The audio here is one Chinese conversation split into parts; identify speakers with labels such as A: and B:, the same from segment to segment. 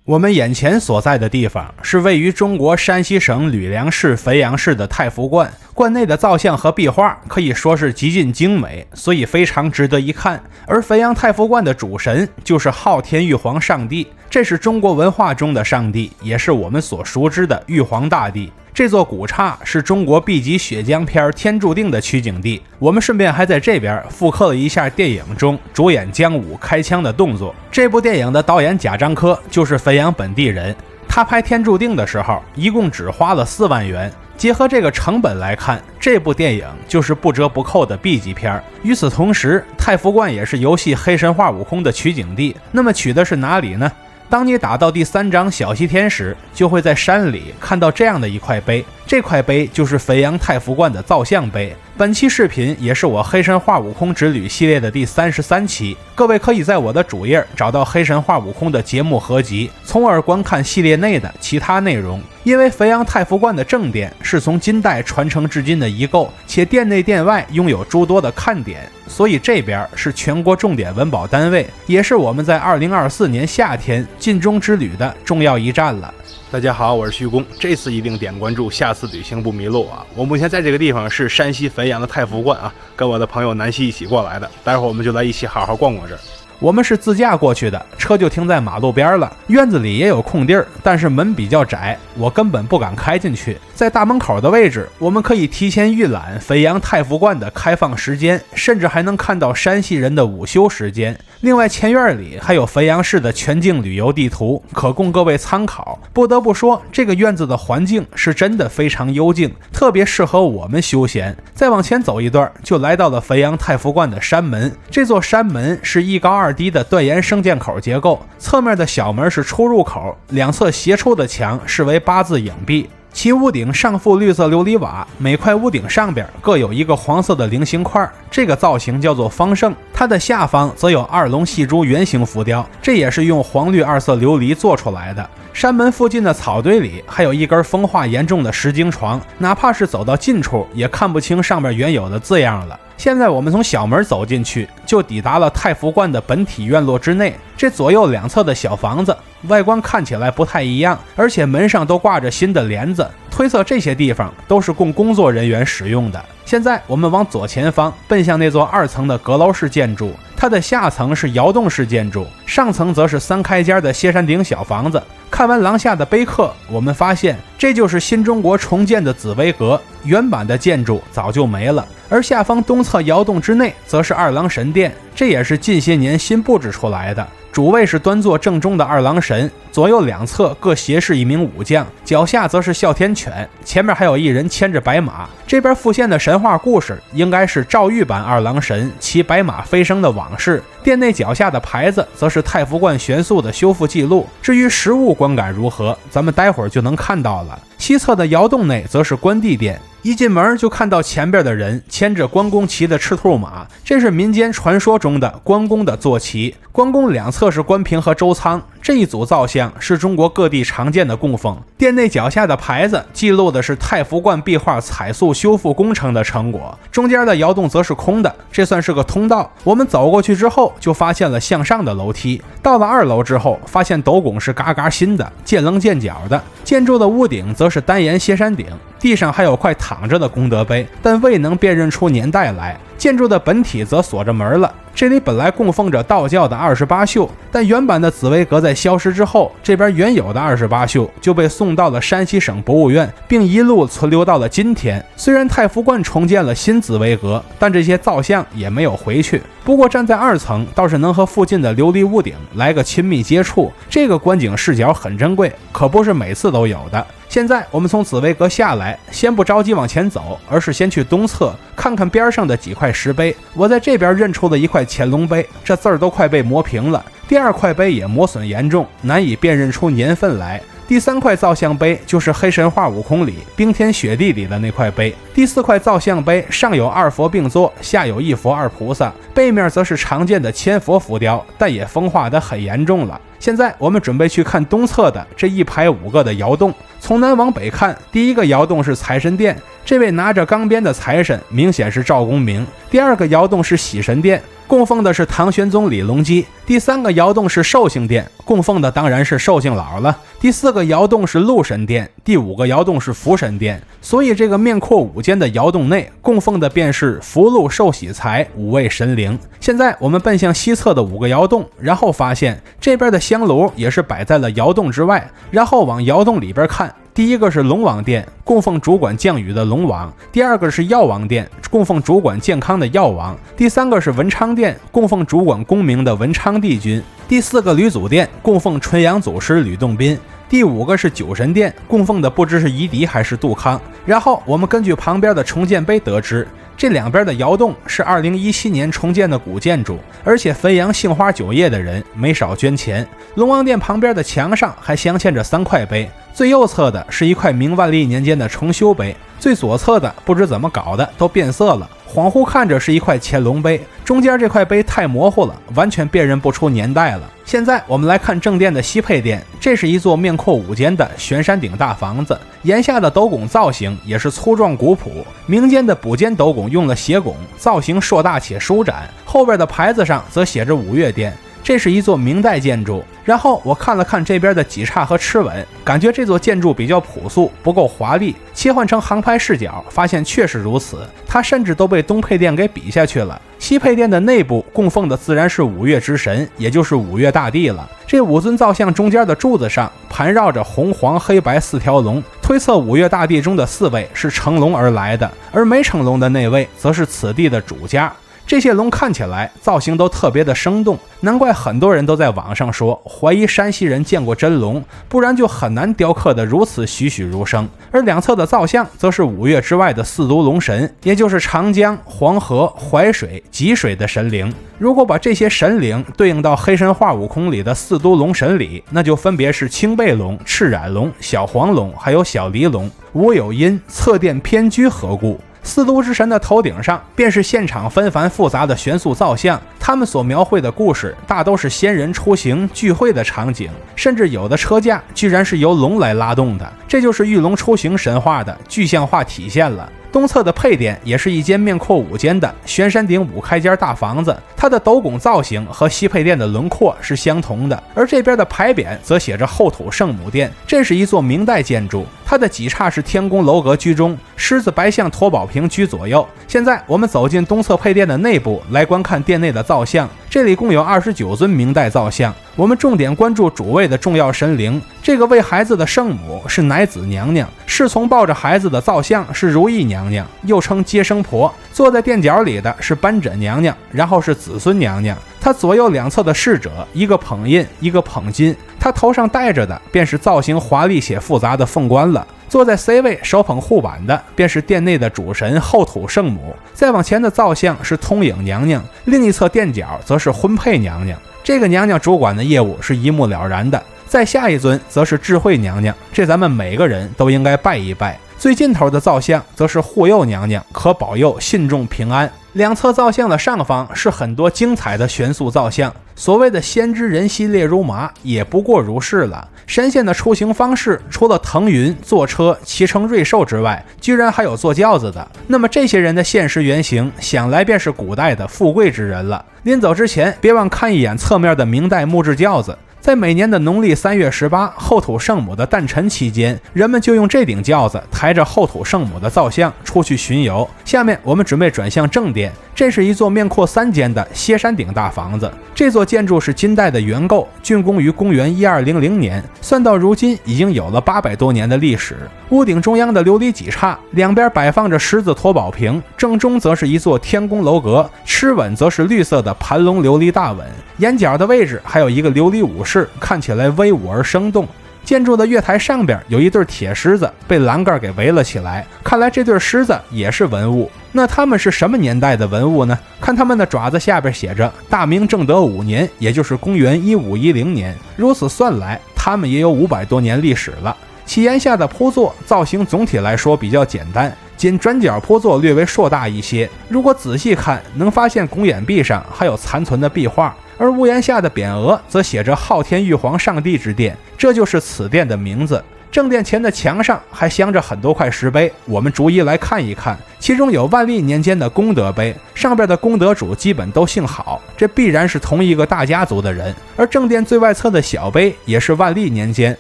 A: 我们眼前所在的地方是位于中国山西省吕梁市汾阳市的太福观，观内的造像和壁画可以说是极尽精美，所以非常值得一看。而汾阳太福观的主神就是昊天玉皇上帝，这是中国文化中的上帝，也是我们所熟知的玉皇大帝。这座古刹是中国 B 级血浆片《天注定》的取景地，我们顺便还在这边复刻了一下电影中主演姜武开枪的动作。这部电影的导演贾樟柯就是汾阳本地人，他拍《天注定》的时候一共只花了4万元。结合这个成本来看，这部电影就是不折不扣的 B 级片。与此同时，太福观也是游戏《黑神话：悟空》的取景地。那么取的是哪里呢？当你打到第3章小西天时，就会在山里看到这样的一块碑，这块碑就是汾阳太福观的造像碑。本期视频也是我黑神话：悟空之旅系列的第33期，各位可以在我的主页找到黑神话：悟空的节目合集，从而观看系列内的其他内容。因为汾阳太福观的正殿是从金代传承至今的遗构，且殿内殿外拥有诸多的看点，所以这边是全国重点文保单位，也是我们在2024年夏天晋中之旅的重要一站了。大家好，我是徐工，这次一定点关注，下次旅行不迷路啊！我目前在这个地方是山西汾阳的太福观啊，跟我的朋友南希一起过来的，待会儿我们就来一起好好逛逛这儿。我们是自驾过去的，车就停在马路边了，院子里也有空地儿，但是门比较窄，我根本不敢开进去。在大门口的位置，我们可以提前预览汾阳太福观的开放时间，甚至还能看到山西人的午休时间。另外，前院里还有汾阳市的全境旅游地图，可供各位参考。不得不说，这个院子的环境是真的非常幽静，特别适合我们休闲。再往前走一段，就来到了汾阳太福观的山门。这座山门是1高2低的断檐升降口结构，侧面的小门是出入口，两侧斜出的墙是为8字影壁。其屋顶上覆绿色琉璃瓦，每块屋顶上边各有一个黄色的菱形块，这个造型叫做方胜。它的下方则有2龙戏珠圆形浮雕，这也是用黄绿2色琉璃做出来的。山门附近的草堆里还有一根风化严重的石经床，哪怕是走到近处也看不清上面原有的字样了。现在我们从小门走进去，就抵达了太福观的本体院落之内。这左右两侧的小房子外观看起来不太一样，而且门上都挂着新的帘子，推测这些地方都是供工作人员使用的。现在我们往左前方奔向那座2层的阁楼式建筑，它的下层是窑洞式建筑，上层则是3开间的歇山顶小房子。看完廊下的碑刻，我们发现这就是新中国重建的紫薇阁，原版的建筑早就没了。而下方东侧窑洞之内则是2郎神殿，这也是近些年新布置出来的。主位是端坐正中的2郎神，左右两侧各斜视1名武将，脚下则是哮天犬，前面还有一人牵着白马。这边复现的神话故事应该是赵玉版2郎神骑白马飞升的往事。殿内脚下的牌子则是太福观悬塑的修复记录，至于实物观感如何，咱们待会儿就能看到了。西侧的窑洞内则是关帝殿，一进门就看到前边的人牵着关公骑的赤兔马，这是民间传说中的关公的坐骑。关公两侧是关平和周仓，这一组造像是中国各地常见的供奉。殿内脚下的牌子记录的是太福观壁画彩塑修复工程的成果，中间的窑洞则是空的，这算是个通道。我们走过去之后就发现了向上的楼梯，到了2楼之后发现斗拱是嘎嘎新的，见棱见角的。建筑的屋顶则是单檐歇山顶，地上还有块躺着的功德碑，但未能辨认出年代来。建筑的本体则锁着门了，这里本来供奉着道教的28宿，但原版的紫薇阁在消失之后，这边原有的28宿就被送到了山西省博物院，并一路存留到了今天。虽然太福观重建了新紫薇阁，但这些造像也没有回去。不过站在2层倒是能和附近的琉璃屋顶来个亲密接触，这个观景视角很珍贵，可不是每次都有的。现在我们从紫薇阁下来，先不着急往前走，而是先去东侧看看边上的几块石碑。我在这边认出了一块乾隆碑，这字儿都快被磨平了。第2块碑也磨损严重，难以辨认出年份来。第3块造像碑就是《黑神话：悟空》里冰天雪地里的那块碑。第4块造像碑上有2佛并坐，下有1佛2菩萨，背面则是常见的千佛浮雕，但也风化得很严重了。现在我们准备去看东侧的这一排5个的窑洞。从南往北看，第一个窑洞是财神殿，这位拿着钢鞭的财神明显是赵公明。第2个窑洞是喜神殿，供奉的是唐玄宗李隆基。第3个窑洞是寿星殿，供奉的当然是寿星老了。第4个窑洞是禄神殿，第5个窑洞是福神殿。所以这个面阔5间的窑洞内供奉的便是福禄寿喜财5位神灵。现在我们奔向西侧的5个窑洞，然后发现这边的香炉也是摆在了窑洞之外，然后往窑洞里边看。第1个是龙王殿，供奉主管降雨的龙王；第2个是药王殿，供奉主管健康的药王；第3个是文昌殿，供奉主管功名的文昌帝君；第4个吕祖殿，供奉纯阳祖师吕洞宾；第5个是酒神殿，供奉的不知是夷狄还是杜康。然后我们根据旁边的重建碑得知，这两边的窑洞是2017年重建的古建筑，而且汾阳杏花酒业的人没少捐钱。龙王殿旁边的墙上还镶嵌着3块碑，最右侧的是一块明万历年间的重修碑，最左侧的不知怎么搞的都变色了，恍惚看着是一块乾隆碑，中间这块碑太模糊了，完全辨认不出年代了。现在我们来看正殿的西配殿，这是一座面阔5间的悬山顶大房子，檐下的斗拱造型也是粗壮古朴，明间的补间斗拱用了斜拱，造型硕大且舒展，后边的牌子上则写着5月殿。这是一座明代建筑。然后我看了看这边的几岔和螭吻，感觉这座建筑比较朴素，不够华丽。切换成航拍视角，发现确实如此，它甚至都被东配殿给比下去了。西配殿的内部供奉的自然是5月之神，也就是5月大帝了。这5尊造像中间的柱子上盘绕着红黄黑白4条龙，推测5月大帝中的4位是乘龙而来的，而没乘龙的那位则是此地的主家。这些龙看起来造型都特别的生动，难怪很多人都在网上说怀疑山西人见过真龙，不然就很难雕刻得如此栩栩如生。而两侧的造像则是5月之外的4都龙神，也就是长江、黄河、淮水、济水的神灵。如果把这些神灵对应到黑神话悟空里的4都龙神里，那就分别是青背龙、赤染龙、小黄龙还有小离龙。无有因，侧殿偏居何故？4都之神的头顶上便是现场纷繁复杂的玄塑造像，他们所描绘的故事大都是仙人出行聚会的场景，甚至有的车架居然是由龙来拉动的，这就是玉龙出行神话的具象化体现了。东侧的配殿也是一间面阔5间的悬山顶5开间大房子，它的斗拱造型和西配殿的轮廓是相同的，而这边的牌匾则写着后土圣母殿，这是一座明代建筑，它的几岔是天宫楼阁居中，狮子白象驮宝瓶居左右。现在我们走进东侧配殿的内部来观看殿内的造像，这里共有29尊明代造像。我们重点关注主位的重要神灵，这个喂孩子的圣母是乃子娘娘，侍从抱着孩子的造像是如意娘娘，又称接生婆。坐在殿角里的是扳枕娘娘，然后是子孙娘娘。她左右两侧的侍者，一个捧印，一个捧金，她头上戴着的便是造型华丽且复杂的凤冠了。坐在 C 位手捧护板的便是殿内的主神后土圣母，再往前的造像是通影娘娘，另一侧殿角则是婚配娘娘，这个娘娘主管的业务是一目了然的。再下一尊则是智慧娘娘，这咱们每个人都应该拜一拜。最尽头的造像则是护佑娘娘，可保佑信众平安。两侧造像的上方是很多精彩的玄塑造像，所谓的先知人兮列如麻也不过如是了。神仙的出行方式除了腾云、坐车、骑乘瑞兽之外，居然还有坐轿子的。那么这些人的现实原型想来便是古代的富贵之人了。临走之前别忘看一眼侧面的明代木质轿子，在每年的农历3月18后土圣母的诞辰期间，人们就用这顶轿子抬着后土圣母的造像出去巡游。下面我们准备转向正殿，这是一座面阔3间的歇山顶大房子。这座建筑是金代的原构，竣工于公元1200年，算到如今已经有了800多年的历史。屋顶中央的琉璃几岔，两边摆放着狮子驮宝瓶，正中则是一座天宫楼阁，螭吻则是绿色的盘龙琉璃大吻，眼角的位置还有一个琉璃武士，看起来威武而生动。建筑的月台上边有一对铁狮子被栏杆给围了起来，看来这对狮子也是文物。那他们是什么年代的文物呢？看他们的爪子下边写着大明正德5年，也就是公元1510年，如此算来他们也有500多年历史了。其檐下的铺座造型总体来说比较简单，仅转角铺座略微硕大一些，如果仔细看能发现拱眼壁上还有残存的壁画，而屋檐下的匾额则写着昊天玉皇上帝之殿，这就是此殿的名字。正殿前的墙上还镶着很多块石碑，我们逐一来看一看。其中有万历年间的功德碑，上边的功德主基本都姓郝，这必然是同一个大家族的人。而正殿最外侧的小碑也是万历年间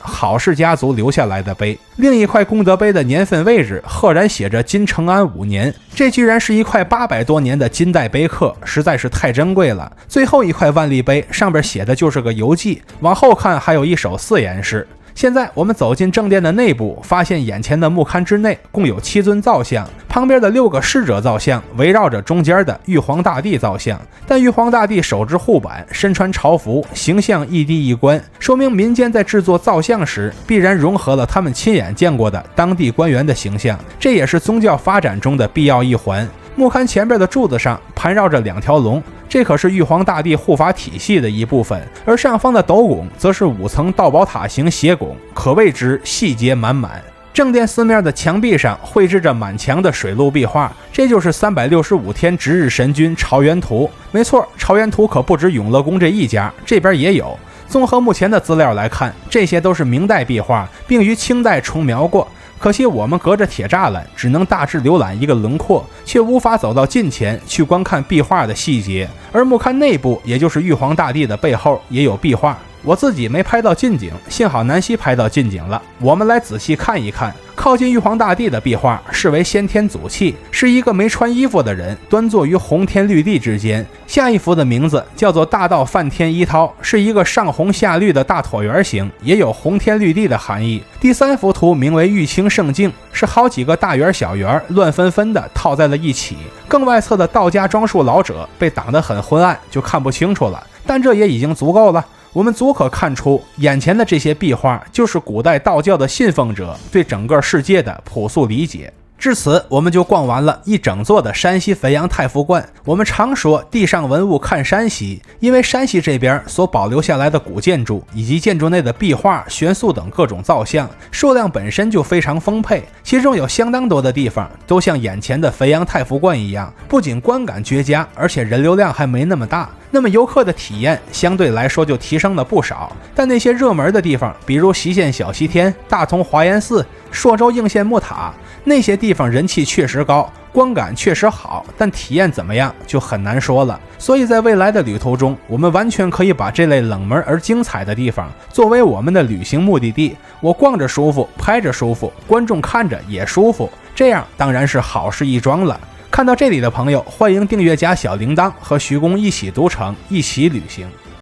A: 郝氏家族留下来的碑。另一块功德碑的年份位置赫然写着金承安5年，这居然是一块800多年的金代碑刻，实在是太珍贵了。最后一块万历碑上边写的就是个游记，往后看还有一首4言诗。现在我们走进正殿的内部，发现眼前的木龛之内共有7尊造像，旁边的6个侍者造像围绕着中间的玉皇大帝造像，但玉皇大帝手执护板，身穿朝服，形象亦敌亦官，说明民间在制作造像时必然融合了他们亲眼见过的当地官员的形象，这也是宗教发展中的必要一环。木龛前边的柱子上盘绕着2条龙，这可是玉皇大帝护法体系的一部分，而上方的斗拱则是5层道宝塔形斜拱，可谓之细节满满。正殿四面的墙壁上绘制着满墙的水陆壁画，这就是365天值日神君朝元图。没错，朝元图可不止永乐宫这一家，这边也有。综合目前的资料来看，这些都是明代壁画，并于清代重描过。可惜我们隔着铁栅栏，只能大致浏览一个轮廓，却无法走到近前去观看壁画的细节。而木龛内部，也就是玉皇大帝的背后，也有壁画。我自己没拍到近景，幸好南希拍到近景了。我们来仔细看一看。靠近玉皇大帝的壁画视为先天祖器，是一个没穿衣服的人端坐于红天绿地之间。下一幅的名字叫做大道梵天一涛，是一个上红下绿的大椭圆形，也有红天绿地的含义。第3幅图名为玉清圣境，是好几个大圆小圆乱纷纷的套在了一起。更外侧的道家装束老者被挡得很昏暗，就看不清楚了，但这也已经足够了。我们足可看出，眼前的这些壁画就是古代道教的信奉者对整个世界的朴素理解。至此，我们就逛完了一整座的山西汾阳太傅观。我们常说地上文物看山西，因为山西这边所保留下来的古建筑以及建筑内的壁画、悬塑等各种造像数量本身就非常丰沛，其中有相当多的地方都像眼前的汾阳太傅观一样，不仅观感绝佳，而且人流量还没那么大，那么游客的体验相对来说就提升了不少。但那些热门的地方，比如隰县小西天、大同华严寺、朔州应县木塔，那些地方人气确实高，观感确实好，但体验怎么样就很难说了。所以在未来的旅途中，我们完全可以把这类冷门而精彩的地方作为我们的旅行目的地。我逛着舒服，拍着舒服，观众看着也舒服，这样当然是好事一桩了。看到这里的朋友，欢迎订阅加小铃铛，和徐工一起读城，一起旅行。